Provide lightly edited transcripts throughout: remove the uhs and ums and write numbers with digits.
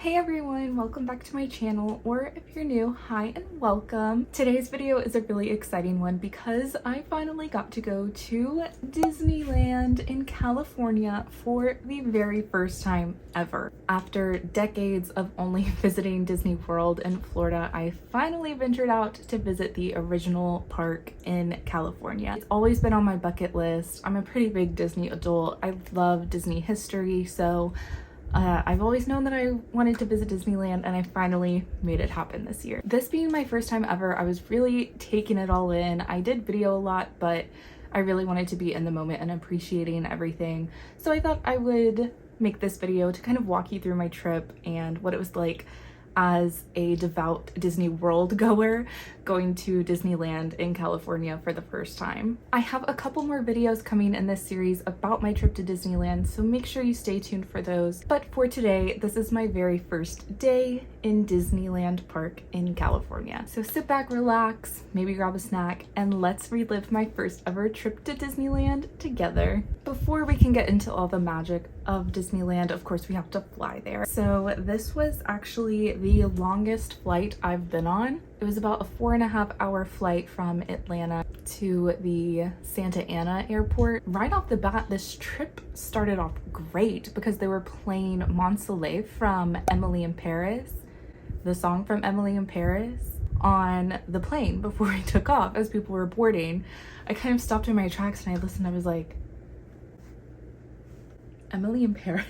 Hey everyone, welcome back to my channel, or if you're new, hi and welcome. Today's video is a really exciting one because I finally got to go to Disneyland in California for the very first time ever. After decades of only visiting Disney World in Florida, I finally ventured out to visit the original park in California. It's always been on my bucket list. I'm a pretty big Disney adult. I love Disney history, so I've always known that I wanted to visit Disneyland, and I finally made it happen this year. This being my first time ever, I was really taking it all in. I did video a lot, but I really wanted to be in the moment and appreciating everything. So I thought I would make this video to kind of walk you through my trip and what it was like as a devout Disney World goer going to Disneyland in California for the first time. I have a couple more videos coming in this series about my trip to Disneyland, so make sure you stay tuned for those. But for today, this is my very first day in Disneyland Park in California. So sit back, relax, maybe grab a snack, and let's relive my first ever trip to Disneyland together. Before we can get into all the magic of Disneyland, of course we have to fly there. So this was actually the longest flight I've been on. It was about a 4.5-hour flight from Atlanta to the Santa Ana airport. Right off the bat, this trip started off great because they were playing Mon Soleil from Emily in Paris, the song from Emily in Paris, on the plane before we took off as people were boarding. I kind of stopped in my tracks and I listened. I was like, Emily in Paris?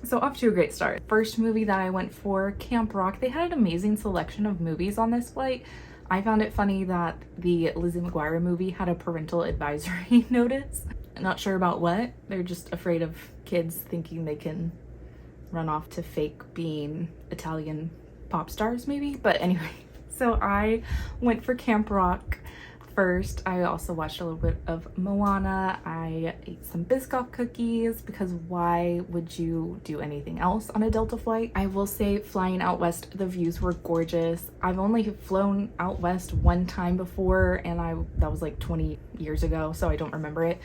So off to a great start. First movie that I went for, Camp Rock. They had an amazing selection of movies on this flight. I found it funny that the Lizzie McGuire movie had a parental advisory notice. I'm not sure about what. They're just afraid of kids thinking they can run off to fake being Italian pop stars maybe. But anyway, so I went for Camp Rock first. I also watched a little bit of Moana. I ate some Biscoff cookies because why would you do anything else on a Delta flight? I will say, flying out west, the views were gorgeous. I've only flown out west one time before, and that was like 20 years ago, so I don't remember it.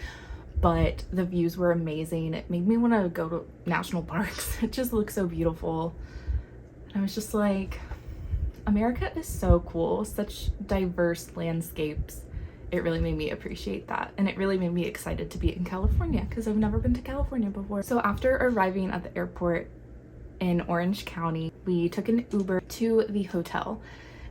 But the views were amazing. It made me want to go to national parks. It just looks so beautiful. And I was just like, America is so cool, such diverse landscapes. It really made me appreciate that, and it really made me excited to be in California because I've never been to California before. So after arriving at the airport in Orange County, we took an Uber to the hotel,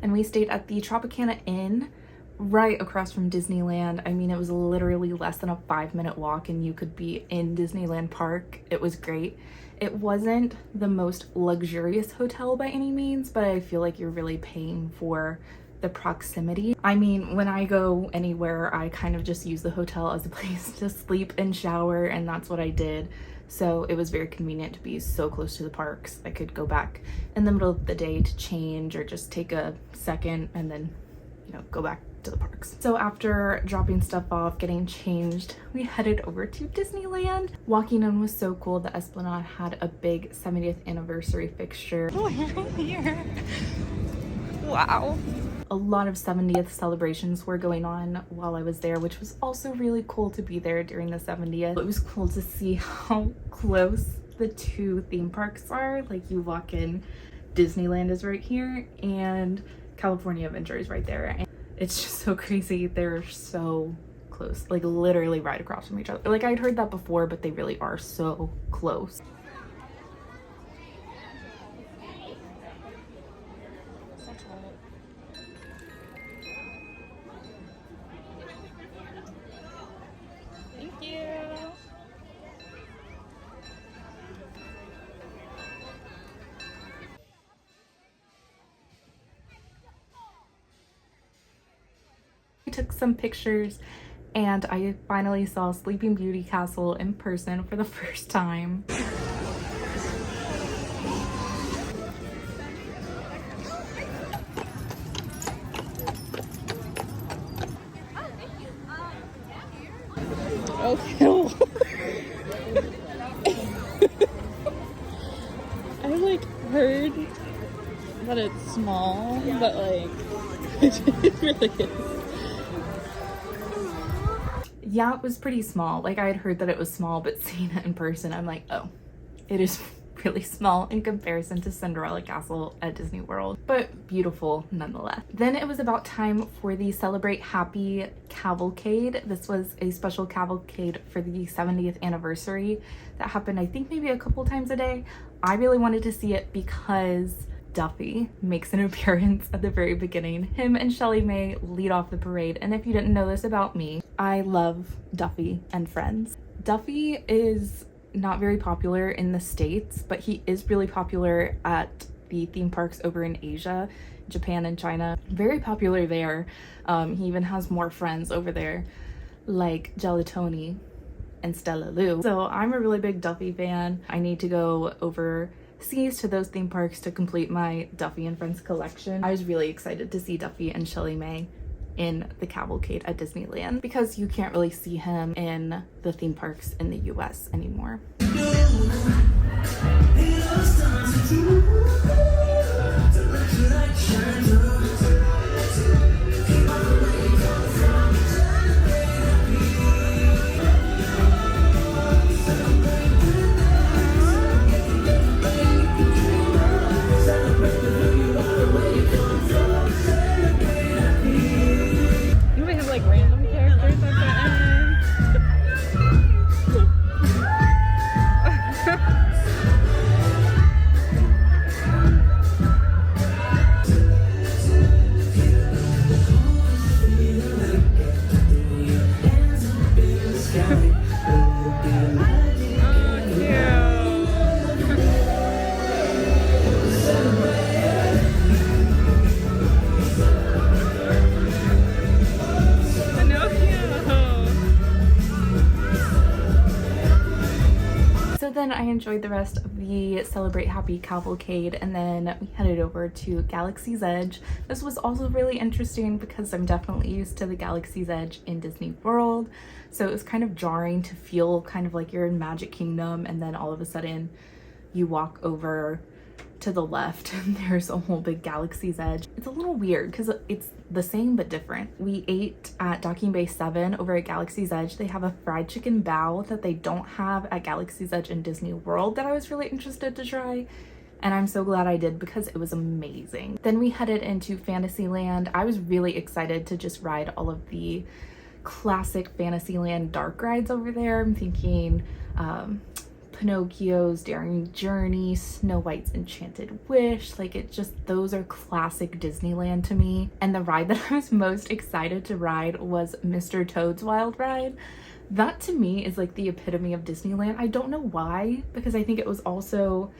and we stayed at the Tropicana Inn right across from Disneyland. I mean, it was literally less than a 5-minute walk and you could be in Disneyland Park. It was great. It wasn't the most luxurious hotel by any means, but I feel like you're really paying for the proximity. I mean, when I go anywhere, I kind of just use the hotel as a place to sleep and shower, and that's what I did. So it was very convenient to be so close to the parks. I could go back in the middle of the day to change or just take a second and then, go back to the parks. So after dropping stuff off, getting changed, we headed over to Disneyland. Walking in was so cool. The Esplanade had a big 70th anniversary fixture. Oh, here. Wow. A lot of 70th celebrations were going on while I was there, which was also really cool to be there during the 70th. It was cool to see how close the two theme parks are. Like, you walk in, Disneyland is right here, and California Adventure is right there. And it's just so crazy. They're so close, like literally right across from each other. Like, I'd heard that before, but they really are so close. Thank you. I took some pictures and I finally saw Sleeping Beauty Castle in person for the first time. Okay. I heard that it's small, but it really is. Yeah, it was pretty small. Like, I had heard that it was small, but seeing it in person, I'm like, oh, it is really small in comparison to Cinderella Castle at Disney World, but beautiful nonetheless. Then it was about time for the Celebrate Happy cavalcade. This was a special cavalcade for the 70th anniversary that happened, I think, maybe a couple times a day. I really wanted to see it because Duffy makes an appearance at the very beginning. Him and Shelly May lead off the parade, and if you didn't know this about me, I love Duffy and Friends. Duffy is not very popular in the States, but he is really popular at the theme parks over in Asia, Japan and China. Very popular there. He even has more friends over there, like Gelatoni and Stella Lou. So I'm a really big Duffy fan. I need to go overseas to those theme parks to complete my Duffy and Friends collection. I was really excited to see Duffy and Shelly May in the cavalcade at Disneyland because you can't really see him in the theme parks in the US anymore. Then I enjoyed the rest of the Celebrate Happy cavalcade, and then we headed over to Galaxy's Edge. This was also really interesting because I'm definitely used to the Galaxy's Edge in Disney World, so it was kind of jarring to feel kind of like you're in Magic Kingdom and then all of a sudden you walk over to the left and there's a whole big Galaxy's Edge. It's a little weird because it's the same but different. We ate at Docking Bay 7 over at Galaxy's Edge. They have a fried chicken bao that they don't have at Galaxy's Edge in Disney World that I was really interested to try, and I'm so glad I did because it was amazing. Then we headed into Fantasyland. I was really excited to just ride all of the classic Fantasyland dark rides over there. I'm thinking Pinocchio's Daring Journey, Snow White's Enchanted Wish, like it just, those are classic Disneyland to me. And the ride that I was most excited to ride was Mr. Toad's Wild Ride. That to me is like the epitome of Disneyland. I don't know why, because I think it was also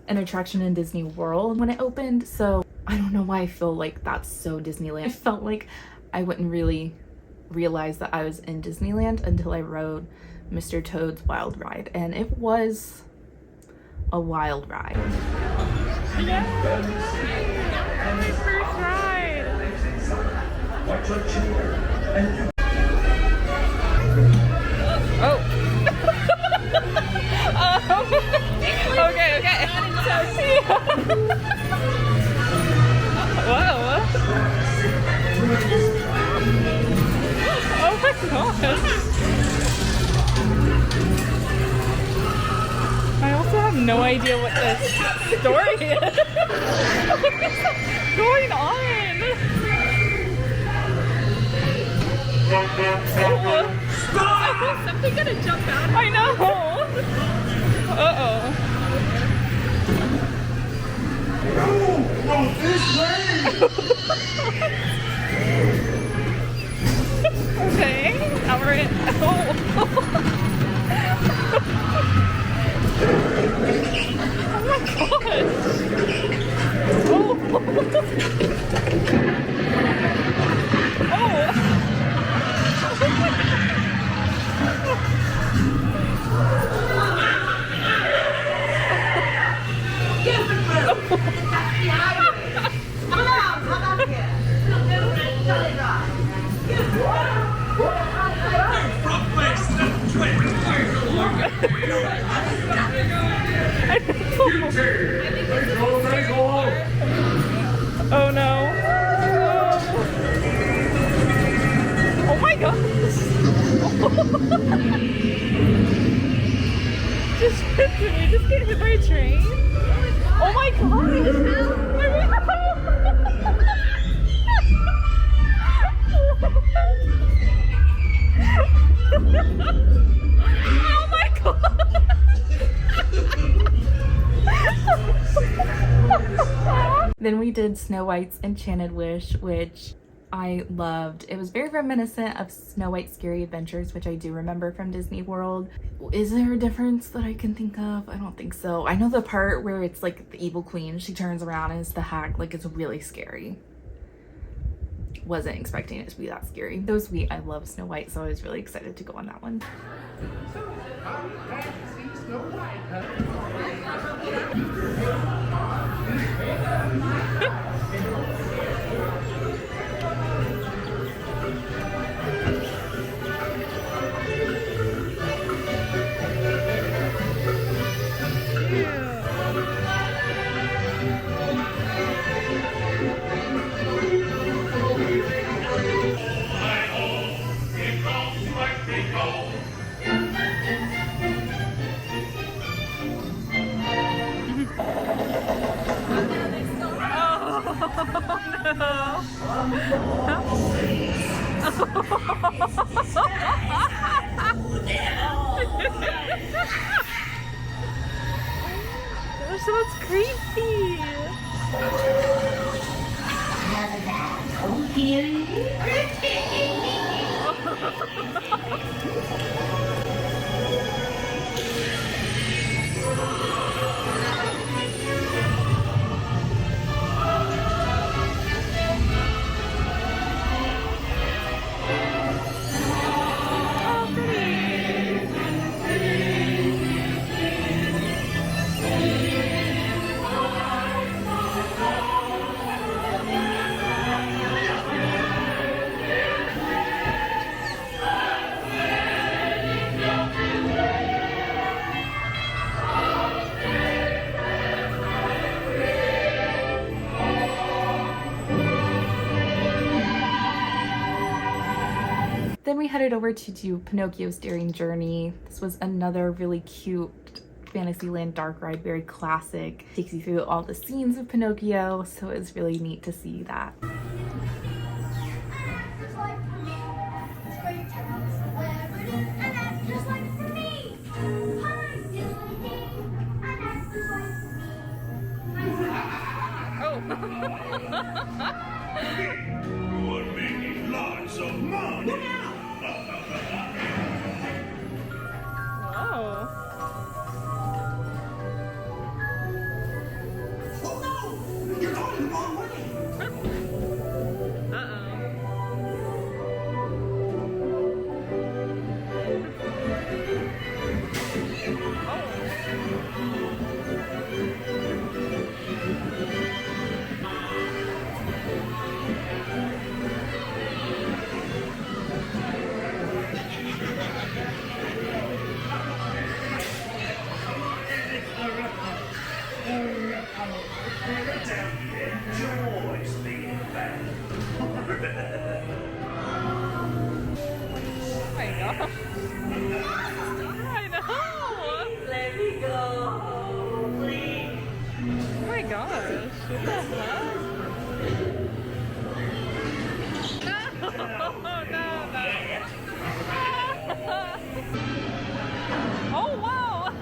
an attraction in Disney World when it opened, so I don't know why I feel like that's so Disneyland. I felt like I wouldn't really realize that I was in Disneyland until I rode Mr. Toad's Wild Ride, and it was a wild ride. Yeah, my first ride. Oh. Okay. Whoa. Oh my gosh. I also have no idea what this story is. What is going on? Oh. Is something gonna jump out? I know. Uh-oh. No, this way! Okay, now we're in. Oh. Oh my gosh! Oh! Oh no. Oh my gosh. Did we just get hit by a train? Oh my Oh my god! Then we did Snow White's Enchanted Wish, which I loved. It was very reminiscent of Snow White's Scary Adventures, which I do remember from Disney World. Is there a difference that I can think of? I don't think so. I know the part where it's like the evil queen, she turns around and it's the hag, like it's really scary. Wasn't expecting it to be that scary. Though sweet, I love Snow White, so I was really excited to go on that one. Gosh, that's creepy. Then we headed over to do Pinocchio's Daring Journey. This was another really cute Fantasyland dark ride, very classic. Takes you through all the scenes of Pinocchio, so it was really neat to see that. We're making lots of money. Whoa. Oh no! You're going the wrong way. Enjoys being bad. Oh my gosh. I know. Let me go, please. Oh my gosh. What the heck? No, no, no. Oh, wow.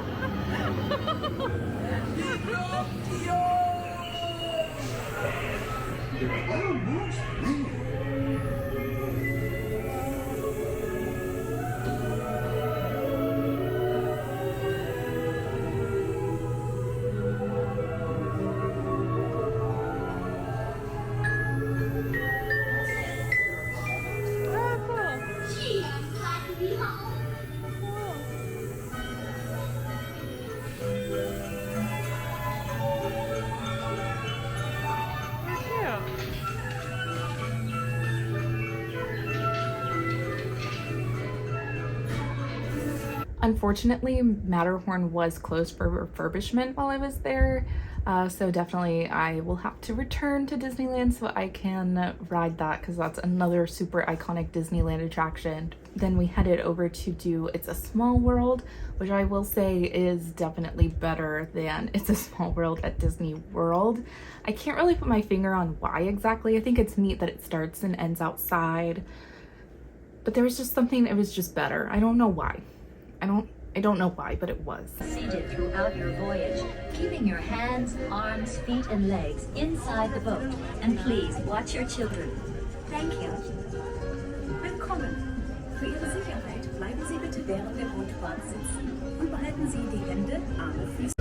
Gee, I'm glad to be home. Unfortunately, Matterhorn was closed for refurbishment while I was there. So definitely I will have to return to Disneyland so I can ride that, because that's another super iconic Disneyland attraction. Then we headed over to do It's a Small World, which I will say is definitely better than It's a Small World at Disney World. I can't really put my finger on why exactly. I think it's neat that it starts and ends outside, but there was just something, it was just better. I don't know why. I don't know why, but it was. Seated throughout your voyage, keeping your hands, arms, feet, and legs inside the boat. And please watch your children. Thank you. Willkommen. Für Ihre Sicherheit bleiben Sie bitte während der Rundfahrt sitzen und behalten Sie die Hände, Arme, Füße.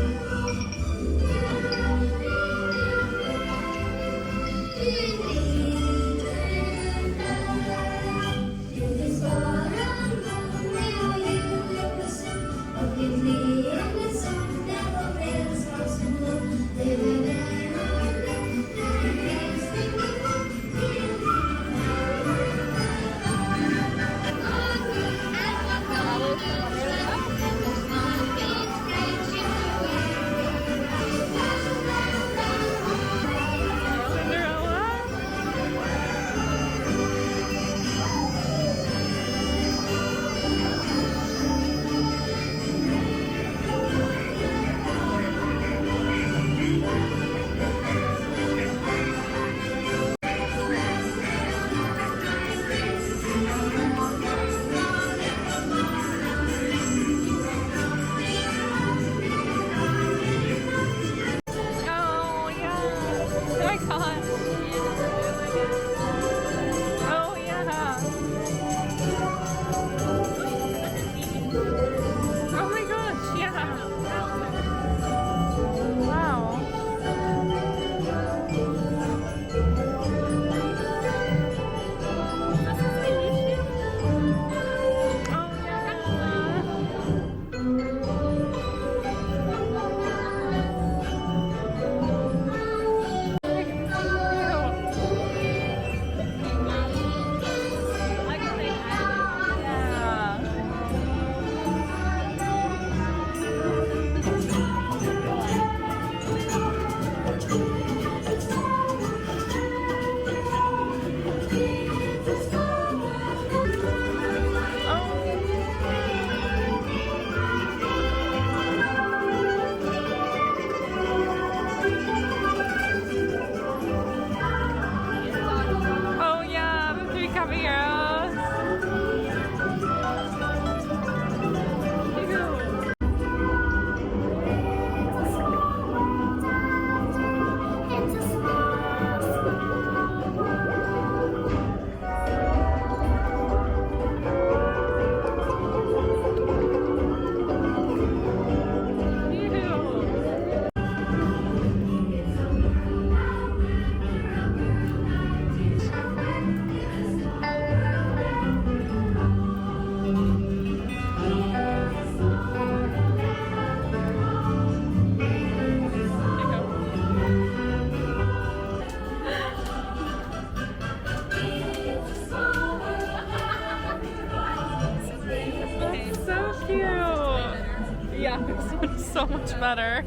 So much better.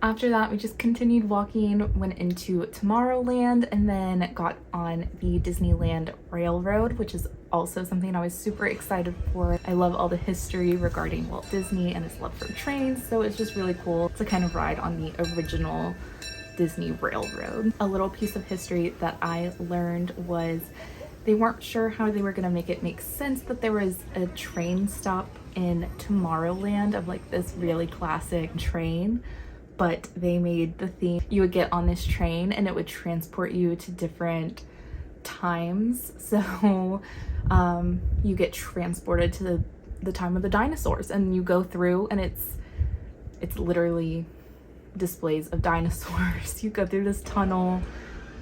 After that, we just continued walking, went into Tomorrowland, and then got on the Disneyland Railroad, which is also something I was super excited for. I love all the history regarding Walt Disney and his love for trains, so it's just really cool to kind of ride on the original Disney Railroad. A little piece of history that I learned was they weren't sure how they were gonna make it make sense that there was a train stop in Tomorrowland of like this really classic train, but they made the theme you would get on this train and it would transport you to different times. So you get transported to the time of the dinosaurs, and you go through, and it's literally displays of dinosaurs. You go through this tunnel,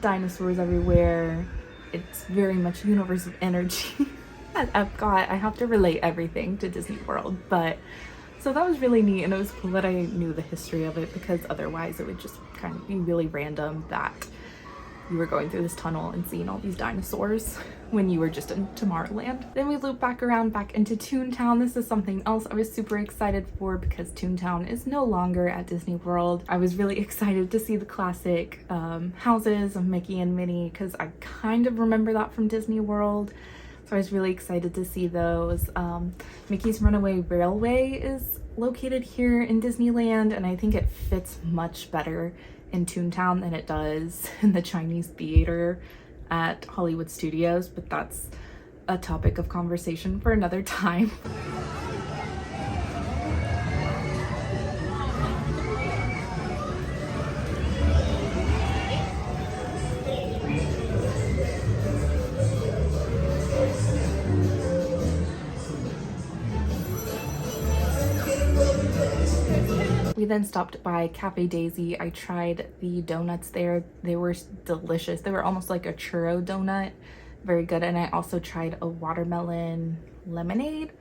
dinosaurs everywhere. It's very much universe of energy. At Epcot, I have to relate everything to Disney World, but so that was really neat, and it was cool that I knew the history of it, because otherwise it would just kind of be really random that you were going through this tunnel and seeing all these dinosaurs when you were just in Tomorrowland. Then we loop back around back into Toontown. This is something else I was super excited for because Toontown is no longer at Disney World. I was really excited to see the classic houses of Mickey and Minnie because I kind of remember that from Disney World. So I was really excited to see those. Mickey's Runaway Railway is located here in Disneyland, and I think it fits much better in Toontown than it does in the Chinese theater at Hollywood Studios, but that's a topic of conversation for another time. We then stopped by Cafe Daisy. I tried the donuts there. They were delicious. They were almost like a churro donut. Very good. And I also tried a watermelon lemonade.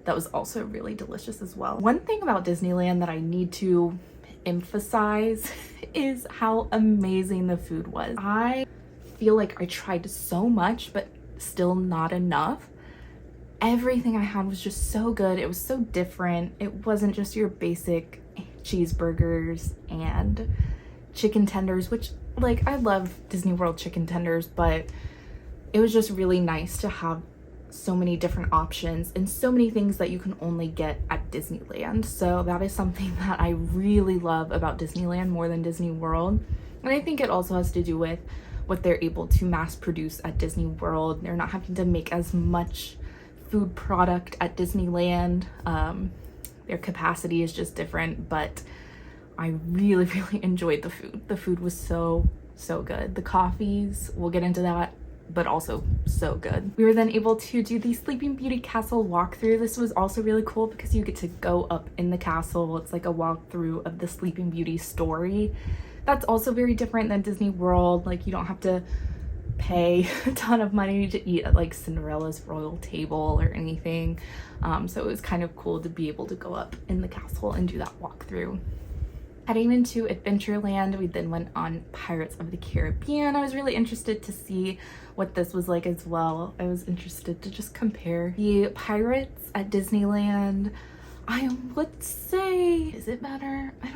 That was also really delicious as well. One thing about Disneyland that I need to emphasize is how amazing the food was. I feel like I tried so much, but still not enough. Everything I had was just so good. It was so different. It wasn't just your basic cheeseburgers and chicken tenders, which, like, I love Disney World chicken tenders, but it was just really nice to have so many different options and so many things that you can only get at Disneyland. So that is something that I really love about Disneyland more than Disney World. And I think it also has to do with what they're able to mass produce at Disney World. They're not having to make as much food product at Disneyland. Their capacity is just different, but I really, really enjoyed the food. The food was so good. The coffees, we'll get into that, but also so good. We were then able to do the Sleeping Beauty Castle walkthrough. This was also really cool because you get to go up in the castle. It's like a walkthrough of the Sleeping Beauty story. That's also very different than Disney World. Like, you don't have to pay a ton of money to eat at like Cinderella's royal table or anything. So it was kind of cool to be able to go up in the castle and do that walkthrough. Heading into Adventureland, we then went on Pirates of the Caribbean. I was really interested to see what this was like as well. I was interested to just compare the Pirates at Disneyland. I would say, is it better? I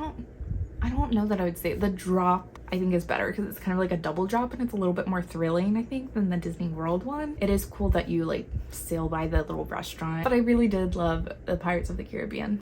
don't know that I would say the drop I think is better because it's kind of like a double drop and it's a little bit more thrilling, I think, than the Disney World one. It is cool that you like sail by the little restaurant, but I really did love the Pirates of the Caribbean.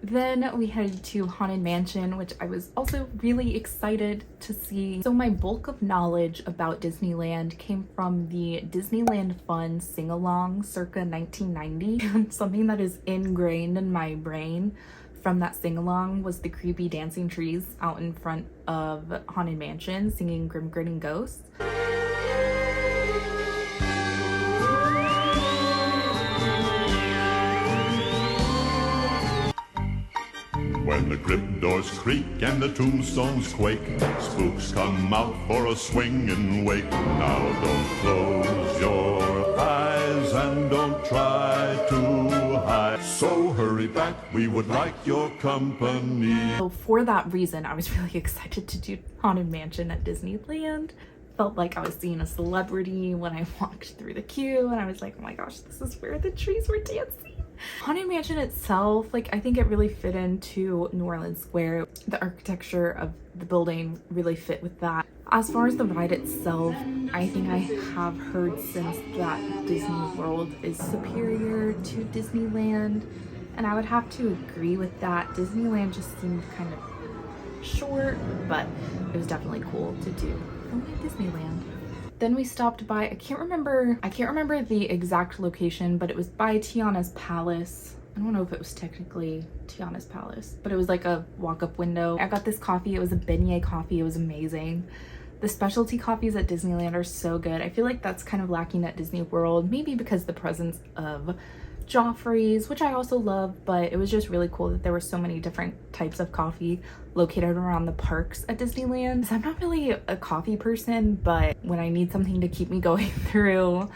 Then we headed to Haunted Mansion, which I was also really excited to see. So my bulk of knowledge about Disneyland came from the Disneyland Fun sing-along circa 1990. Something that is ingrained in my brain from that sing-along was the creepy dancing trees out in front of Haunted Mansion singing Grim Grinning Ghosts. When the crypt doors creak and the tombstones quake, spooks come out for a swing and wake. Now don't close your eyes and don't try to hide. So hurry back, we would like your company. So for that reason, I was really excited to do Haunted Mansion at Disneyland. Felt like I was seeing a celebrity when I walked through the queue, and I was like, oh my gosh, this is where the trees were dancing. Haunted Mansion itself, like, I think it really fit into New Orleans Square. The architecture of the building really fit with that. As far as the ride itself, I think I have heard since that Disney World is superior to Disneyland, and I would have to agree with that. Disneyland just seemed kind of short, but it was definitely cool to do at Disneyland. Then we stopped by, I can't remember the exact location, but it was by Tiana's Palace. I don't know if it was technically Tiana's Palace, but it was like a walk-up window. I got this coffee. It was a beignet coffee. It was amazing. The specialty coffees at Disneyland are so good. I feel like that's kind of lacking at Disney World, maybe because the presence of Joffrey's, which I also love, but it was just really cool that there were so many different types of coffee located around the parks at Disneyland. So I'm not really a coffee person, but when I need something to keep me going through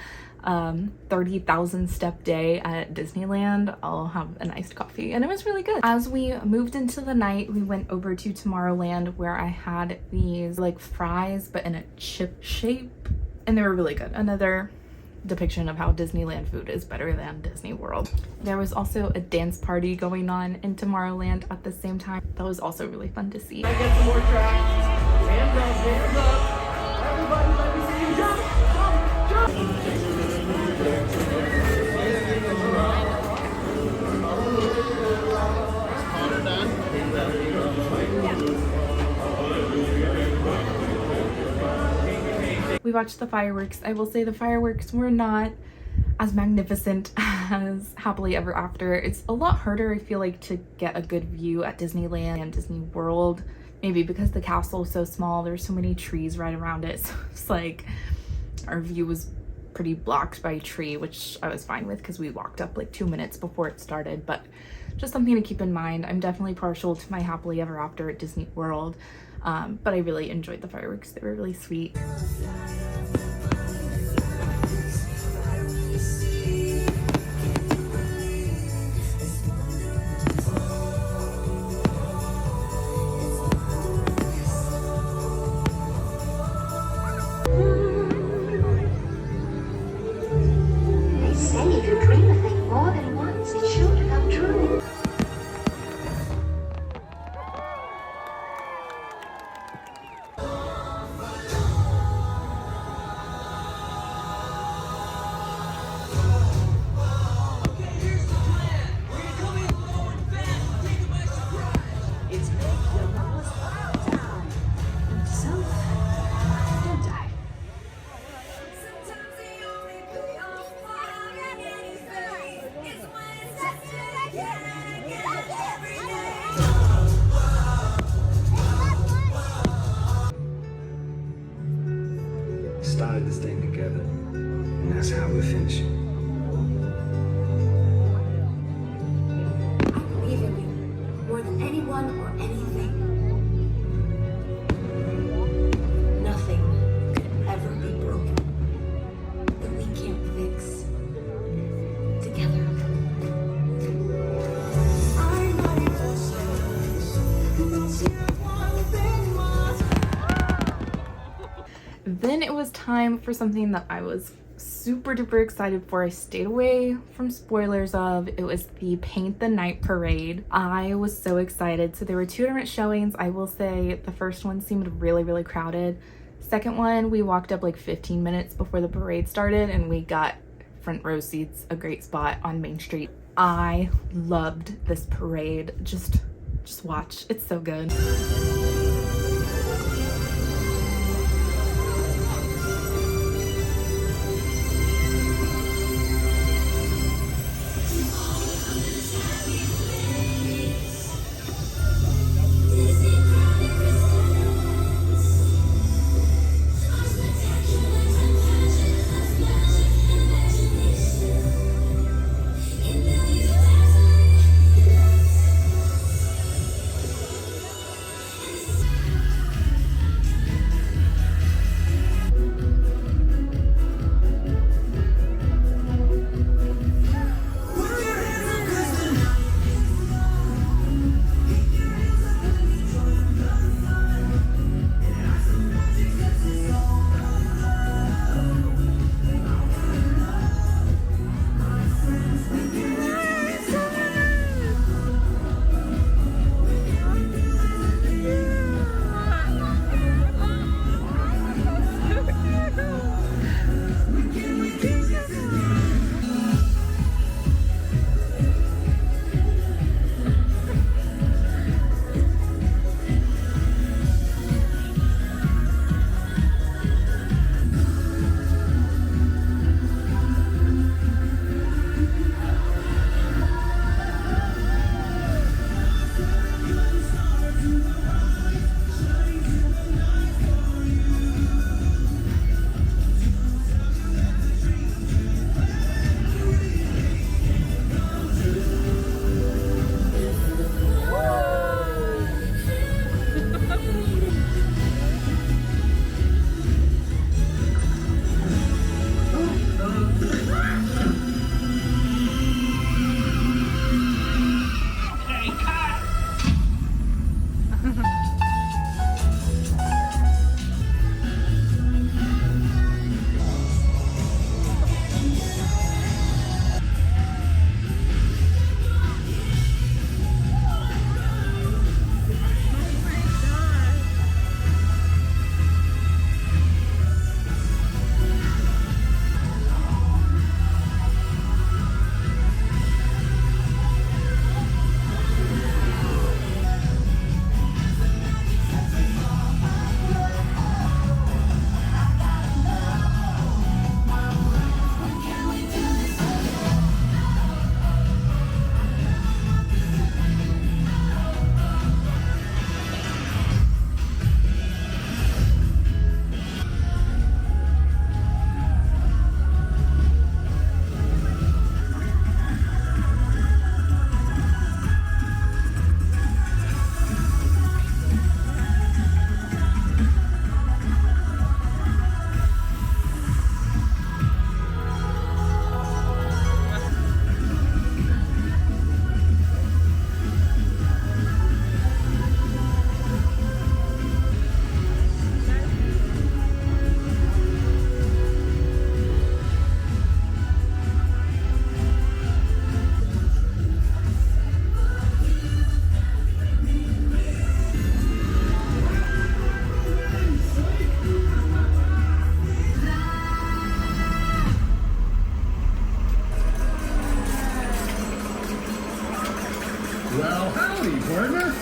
30,000 step day at Disneyland, I'll have an iced coffee, and it was really good. As we moved into the night, we went over to Tomorrowland, where I had these like fries but in a chip shape, and they were really good. Another depiction of how Disneyland food is better than Disney World. There was also a dance party going on in Tomorrowland at the same time. That was also really fun to see. I get some more tracks. Hands up. Everybody, let me see you jump, jump, We watched the fireworks. I will say the fireworks were not as magnificent as Happily Ever After. It's a lot harder, I feel like, to get a good view at Disneyland and Disney World. Maybe because the castle is so small, there's so many trees right around it. So it's like our view was pretty blocked by a tree, which I was fine with because we walked up like 2 minutes before it started. But just something to keep in mind. I'm definitely partial to my Happily Ever After at Disney World. But I really enjoyed the fireworks. They were really sweet. They say if you dream a thing more than once, it sure to come true. Started this thing together, and that's how we're finishing. I believe in you more than anyone or anything. Nothing could ever be broken that we can't fix together. Then it was time for something that I was super duper excited for. I stayed away from spoilers of. It was the Paint the Night parade. I was so excited. So there were 2 different showings. I will say the first one seemed really crowded. Second one, we walked up like 15 minutes before the parade started and we got front row seats, a great spot on Main Street. I loved this parade. Just watch. It's so good. Well, howdy, partner.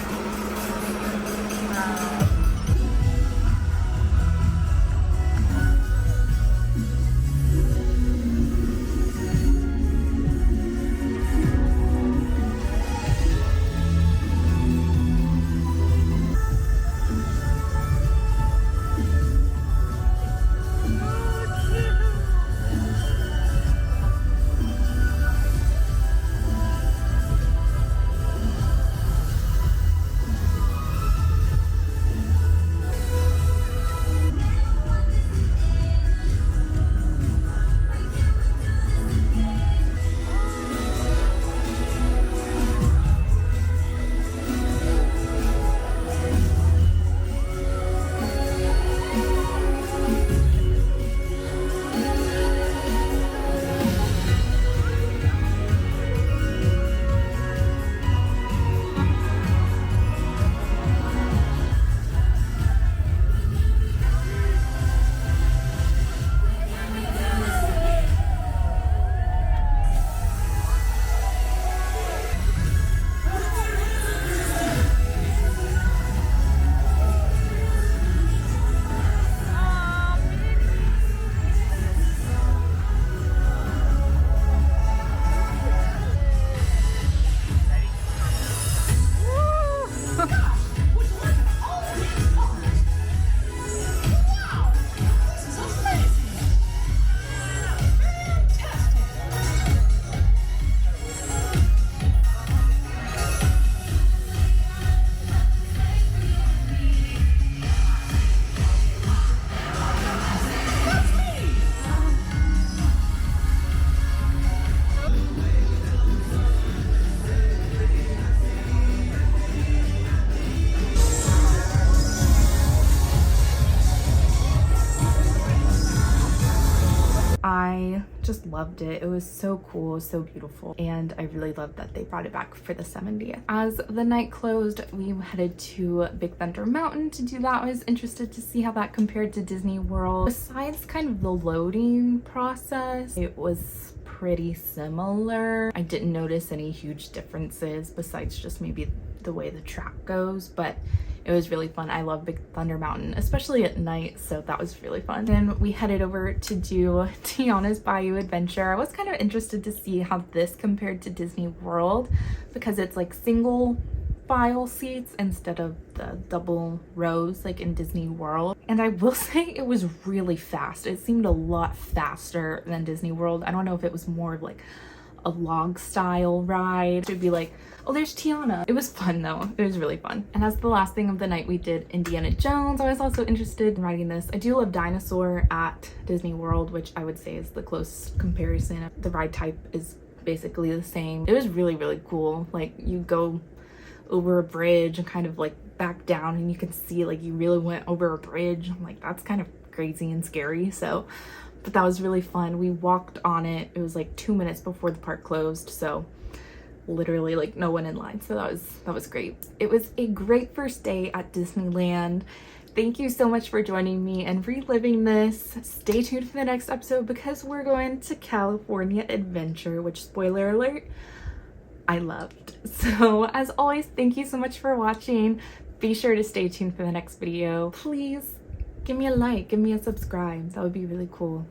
I just loved it. It was so cool, so beautiful, and I really loved that they brought it back for the 70th. As the night closed, we headed to Big Thunder Mountain to do that. I was interested to see how that compared to Disney World. Besides kind of the loading process, it was pretty similar. I didn't notice any huge differences besides just maybe the way the track goes, but it was really fun. I love Big Thunder Mountain, especially at night, so that was really fun. Then we headed over to do Tiana's Bayou Adventure. I was kind of interested to see how this compared to Disney World because it's like single file seats instead of the double rows like in Disney World. And I will say it was really fast. It seemed a lot faster than Disney World. I don't know if it was more like a log style ride. It would be like, oh, there's Tiana. It was fun though. It was really fun. And as the last thing of the night, we did Indiana Jones. I was also interested in riding this. I do love Dinosaur at Disney World, which I would say is the close comparison. The ride type is basically the same. It was really, really cool. Like you go over a bridge and kind of like back down and you can see like you really went over a bridge. I'm like, that's kind of crazy and scary. But that was really fun. We walked on it. It was like 2 minutes before the park closed, so literally like no one in line. So that was great. It was a great first day at Disneyland. Thank you so much for joining me and reliving this. Stay tuned for the next episode because we're going to California Adventure, which, spoiler alert, I loved. So as always, thank you so much for watching. Be sure to stay tuned for the next video. Please give me a like, give me a subscribe. That would be really cool.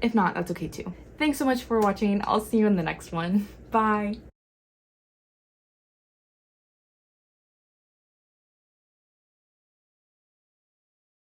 If not, that's okay too. Thanks so much for watching. I'll see you in the next one. Bye.